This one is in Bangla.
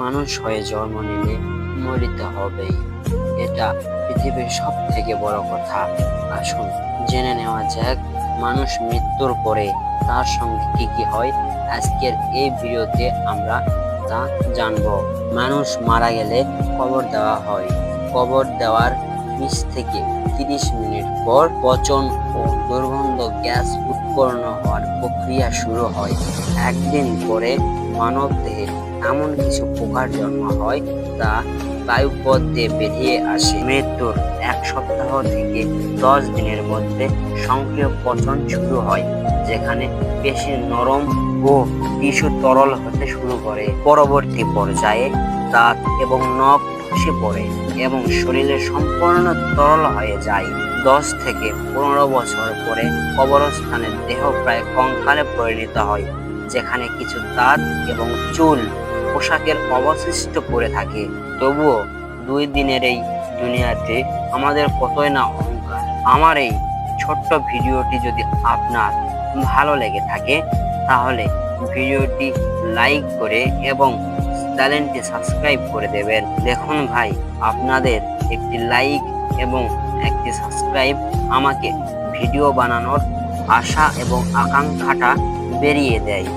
মানুষ হয়ে জন্ম নিলে মরিতে হবেই, এটা পৃথিবীর সব থেকে বড় কথা। আসুন জেনে নেওয়া যাক মানুষ মৃত্যুর পরে তার সঙ্গে কি কি হয়। আজকের এই ভিডিওতে আমরা তা জানবো। মানুষ মারা গেলে কবর দেওয়া হয়। কবর দেওয়ার 20 থেকে 30 মিনিট পর পচন ও দুর্গন্ধ গ্যাস উৎপন্ন হওয়ার প্রক্রিয়া শুরু হয়। একদিন পরে মানব দেহে এমন কিছু পোকার জন্ম হয় তা বায়ুপথ দিয়ে বেরিয়ে আসে। মৃত্যুর 1 সপ্তাহ থেকে 10 দিনের মধ্যে সক্রিয় পচন শুরু হয়, যেখানে পেশি নরম ও টিস্যু তরল হতে শুরু করে। পরবর্তী পর্যায়ে দাঁত এবং নখ ধসে পড়ে এবং শরীরে সম্পূর্ণ তরল হয়ে যায়। 10 থেকে 15 বছর পরে কবরস্থানের দেহ প্রায় কঙ্কালে পরিণত হয়, যেখানে কিছু দাঁত এবং চুল পোশাকের অবশিষ্ট পড়ে থাকে। তবুও 2 দিনের এই দুনিয়াতে আমাদের কতই না অহংকার। আমার এই ছোট্ট ভিডিওটি যদি আপনার ভালো লেগে থাকে তাহলে ভিডিওটি লাইক করে এবং চ্যানেলটি সাবস্ক্রাইব করে দেবেন। দেখুন ভাই, আপনাদের একটি লাইক এবং একটি সাবস্ক্রাইব আমাকে ভিডিও বানানোর আশা এবং আকাঙ্ক্ষাটা বেরিয়ে দেয়।